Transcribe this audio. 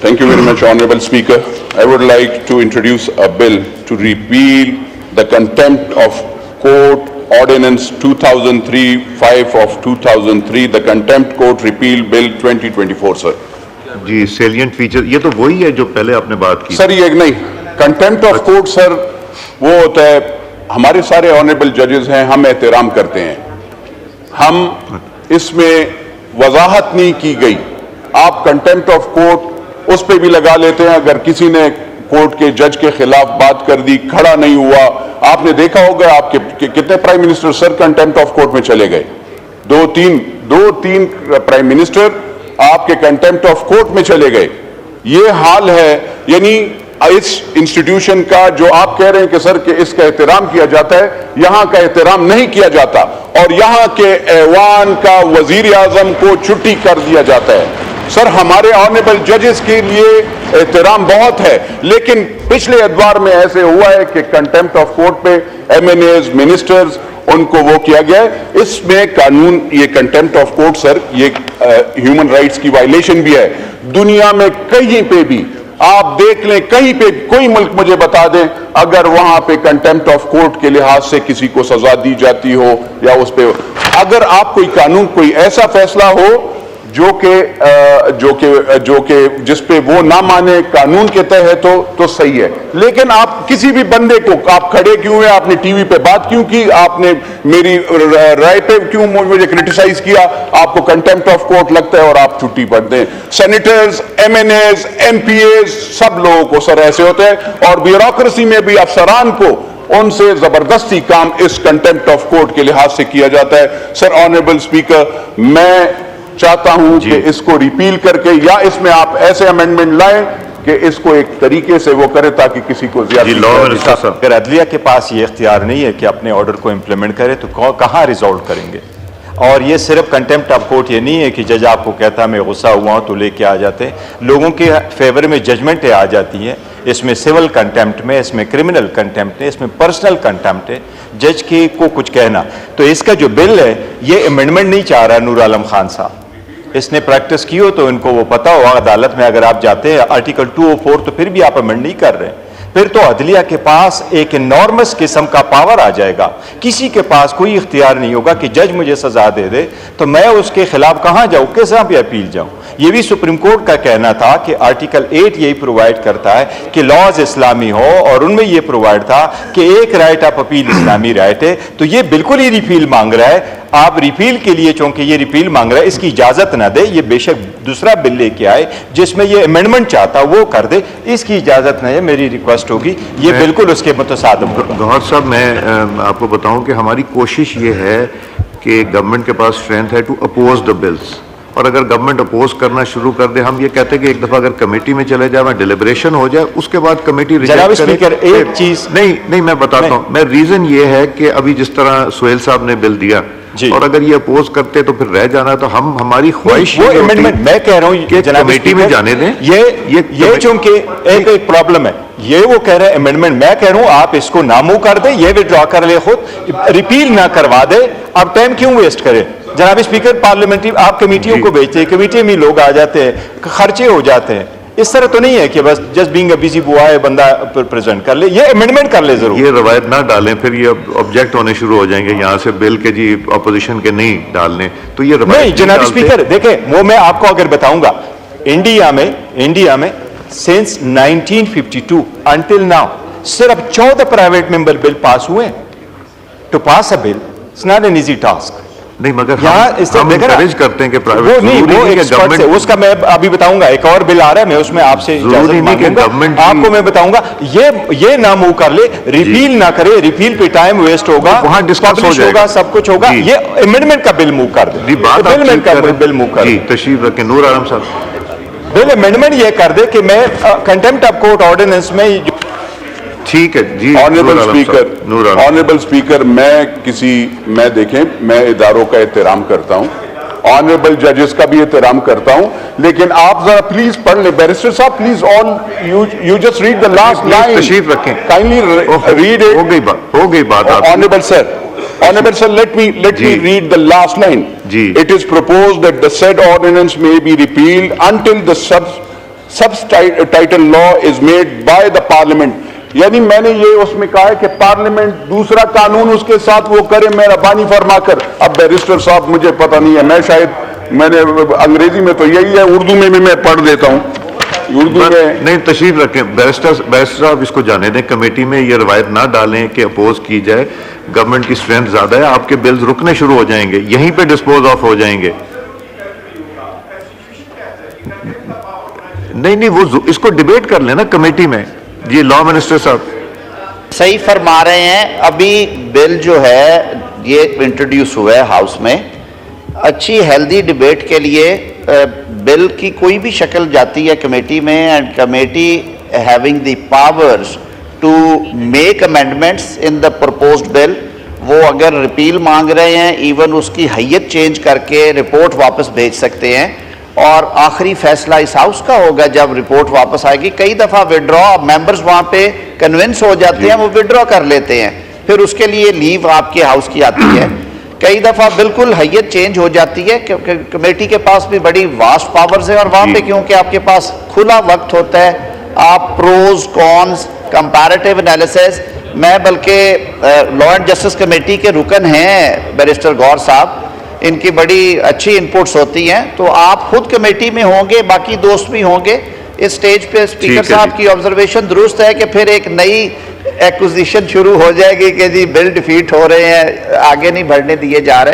Thank you very much, Honorable Speaker. I would like to introduce a bill to repeal the Contempt of Court Ordinance 2003-5 of 2003, the Contempt Court Repeal Bill 2024, sir. Ji, salient feature ये तो वही है जो पहले आपने बात की। Sir ये नहीं, कंटेम्प्ट ऑफ कोर्ट सर वो होता है, हमारे सारे ऑनरेबल जजेस हैं, हम एहतराम करते हैं, हम इसमें वजाहत नहीं की गई। आप कंटेम्प्ट ऑफ कोर्ट उस पे भी लगा लेते हैं, अगर किसी ने कोर्ट के जज के खिलाफ बात कर दी, खड़ा नहीं हुआ। आपने देखा होगा आपके कितने prime minister sir contempt of court में चले गए, दो तीन प्राइम मिनिस्टर आपके कंटेम्प्ट ऑफ कोर्ट में चले गए। ये हाल है, यानी इस इंस्टीट्यूशन का जो आप कह रहे हैं कि सर कि इसका एहतराम किया जाता है, यहां का एहतराम नहीं किया जाता और यहां के ऐवान का वजीर आजम को छुट्टी कर दिया जाता है। सर हमारे ऑनरेबल जजेस के लिए एहतराम बहुत है, लेकिन पिछले अदवार में ऐसे हुआ है कि कंटेम्प्ट ऑफ कोर्ट पे एमएनएज मिनिस्टर्स उनको वो किया गया है। इसमें कानून, ये कंटेम्प्ट ऑफ कोर्ट सर ये ह्यूमन राइट्स की वायलेशन भी है। दुनिया में कहीं पे भी आप देख लें, कहीं पे कोई मुल्क मुझे बता दें अगर वहां पे कंटेम्प्ट ऑफ कोर्ट के लिहाज से किसी को सजा दी जाती हो या उस पे अगर आप कोई कानून, कोई ऐसा फैसला हो जो के जिस पे वो ना माने कानून के तहत हो तो सही है, लेकिन आप किसी भी बंदे को आप खड़े क्यों हैं, आपने टीवी पे बात क्यों की, आपने मेरी राय पे क्यों मुझे क्रिटिसाइज किया, आपको कंटेम्प्ट ऑफ कोर्ट लगता है और आप छुट्टी पढ़ते हैं। सेनेटर्स, एमएनएज, एमपीएज सब लोगों को सर ऐसे होते हैं और ब्यूरोक्रेसी में भी अफसरान को उनसे जबरदस्ती काम इस कंटेम्प्ट ऑफ कोर्ट के लिहाज से किया जाता है। सर ऑनरेबल स्पीकर, मैं चाहता हूं कि इसको रिपील करके या इसमें आप ऐसे अमेंडमेंट लाएं कि इसको एक तरीके से वो करे ताकि किसी को अगर अदलिया के पास ये इख्तियार नहीं है कि अपने ऑर्डर को इम्प्लीमेंट करे तो कहाँ रिजॉल्व करेंगे। और ये सिर्फ कंटेम्प्ट ऑफ कोर्ट ये नहीं है कि जज आपको कहता मैं गुस्सा हुआ हूं तो लेके आ जाते हैं, लोगों के फेवर में जजमेंटें आ जाती हैं। इसमें सिविल कंटेम्प्ट में, इसमें क्रिमिनल कंटेम्प्ट है, इसमें पर्सनल कंटेम्प्ट है, जज के को कुछ कहना। तो इसका जो बिल है ये अमेंडमेंट नहीं चाह रहा नूर आलम खान साहब, इसने प्रैक्टिस की हो तो इनको वो पता हो। अदालत में अगर आप जाते हैं आर्टिकल 204 तो फिर भी आप अमेंड नहीं कर रहे, फिर तो अदलिया के पास एक इनॉर्मस किस्म का पावर आ जाएगा। किसी के पास कोई इख्तियार नहीं होगा कि जज मुझे सजा दे दे तो मैं उसके खिलाफ कहां जाऊं, किस पे अपील जाऊं। ये भी सुप्रीम कोर्ट का कहना था कि आर्टिकल 8 यही प्रोवाइड करता है कि लॉज इस्लामी हो, और उनमें यह प्रोवाइड था कि एक right of appeal Islami right है। तो ये बिल्कुल ही रिपील मांग रहा है। आप रिपील के लिए चूंकि ये रिपील मांग रहा है, इसकी इजाजत ना दे, ये बेशक दूसरा बिल लेके आए जिसमें ये अमेंडमेंट चाहता वो कर दे, इसकी इजाजत ना है, मेरी रिक्वेस्ट होगी ये बिल्कुल उसके मुतसादिम। गौहर साहब, मैं आपको बताऊं कि हमारी कोशिश ये है कि गवर्नमेंट के पास स्ट्रेंथ है टू अपोज द बिल्स, और अगर गवर्नमेंट अपोज करना शुरू कर दे, हम ये कहते हैं कि एक दफा अगर कमेटी में चले जाए, डिलिब्रेशन हो जाए, उसके बाद कमेटी रिजेक्ट करे। एक चीज नहीं मैं बताता हूँ, मैं रीजन ये है कि अभी जिस तरह सुहेल साहब ने बिल दिया और अगर ये अपोज करते तो फिर रह जाना, तो हम हमारी ख्वाहिश वो अमेंडमेंट मैं कह रहा हूँ कि कमेटी में जाने दें। ये चूंकि एक प्रॉब्लम है, ये वो कह रहे हैं अमेंडमेंट, मैं कह रहा हूं आप इसको नामू कर दे, ये विड्रॉ कर ले, खुद रिपील ना करवा दे। अब टाइम क्यों वेस्ट करें जनाब स्पीकर, पार्लियामेंट्री आप कमेटियों को भेजते हैं, कमेटी में लोग आ जाते हैं, खर्चे हो जाते हैं। इस तरह तो नहीं है कि बस जस्ट बीइंग अ बिजी बुआ है बंदा प्रेजेंट कर ले, ये अमेंडमेंट कर ले जरूर। ये रवायत ना डालें, फिर ये ऑब्जेक्ट होने शुरू हो जाएंगे यहाँ से बिल के जी अपोजिशन के नहीं डालने, तो ये रवायत नहीं जनाब स्पीकर देखें, वो मैं आपको अगर बताऊंगा, इंडिया में सिंस 1952 अंटिल नाउ सिर्फ 14 प्राइवेट मेंबर बिल पास हुए। To pass a bill it's not an easy task. नहीं, मगर हम एनकरेज करते हैं कि प्राइवेट, वो नहीं, वो एक्सपर्ट है, उसका मैं अभी बताऊंगा। एक और बिल आ रहा है, मैं उसमें आपसे जरूरी नहीं कि गवर्नमेंट आपको मैं बताऊंगा, ये ना मूव कर ले, रिपील ना करे, रिपील पे टाइम वेस्ट होगा, वहां डिस्कस हो जाएगा, सब कुछ होगा। ये अमेंडमेंट का बिल मूव कर दे, अमेंडमेंट का बिल मूव कर दे। तशरीफ रखें नूर आलम साहब। बिल अमेंडमेंट ये कर दे कि मैं कंटेम्प्ट ऑफ कोर्ट ऑर्डिनेंस में, ठीक है जी। ऑनरेबल स्पीकर, मैं देखें, मैं इदारों का एहतराम करता हूं, ऑनरेबल जजेस का भी एहतराम करता हूं, लेकिन आप जरा प्लीज पढ़ ले, बैरिस्टर साहब please, all you just read the last line, तशरीफ रखें, काइंडली रीड इट। हो गई बात। Honourable sir, let me read the last line. It is proposed that the said ordinance may be repealed until the subtitle law is made by the parliament, यानी मैंने ये उसमें कहा है कि पार्लियामेंट दूसरा कानून उसके साथ वो करे मेहरबानी फरमाकर। अब बैरिस्टर साहब मुझे पता नहीं है, मैं शायद मैंने अंग्रेजी में तो यही है, उर्दू में भी मैं पढ़ देता हूं, उर्दू में नहीं तशरीफ रखें बैरिस्टर साहब, इसको जाने दें, कमेटी में ये रवायत ना डालें कि अपोज की जाए। गवर्नमेंट की स्ट्रेंथ ज्यादा है, आपके बिल्स रुकने शुरू हो जाएंगे, यहीं पे डिस्पोज ऑफ हो जाएंगे। नहीं वो इसको डिबेट कर लेना कमेटी में। जी लॉ मिनिस्टर साहब सही फरमा रहे हैं। अभी बिल जो है ये इंट्रोड्यूस हुआ है हाउस में, अच्छी हेल्दी डिबेट के लिए बिल की कोई भी शक्ल जाती है कमेटी में, and committee having the powers to make amendments in the proposed bill. वो अगर रिपील मांग रहे हैं, इवन उसकी हैयत चेंज करके रिपोर्ट वापस भेज सकते हैं, और आखिरी फैसला इस हाउस का होगा जब रिपोर्ट वापस आएगी। कई दफ़ा विड्रॉ मेंबर्स वहाँ पे कन्विंस हो जाते हैं, वो विड्रॉ कर लेते हैं, फिर उसके लिए लीव आपके हाउस की आती है। कई दफ़ा बिल्कुल हैयत चेंज हो जाती है, कमेटी के पास भी बड़ी वास्ट पावर्स है, और वहाँ पे क्योंकि आपके पास खुला वक्त होता है, आप प्रोज कॉन्स कंपैरेटिव एनालिसिस, मैं बल्कि लॉ एंड जस्टिस कमेटी के रुकन हैं बैरिस्टर गौर साहब, इनकी बड़ी अच्छी इनपुट्स होती हैं, तो आप खुद कमेटी में होंगे, बाकी दोस्त भी होंगे। इस स्टेज पे स्पीकर साहब की ऑब्जर्वेशन दुरुस्त है कि फिर एक नई एक्विजिशन शुरू हो जाएगी कि जी बिल डिफीट हो रहे हैं, आगे नहीं बढ़ने दिए जा रहे।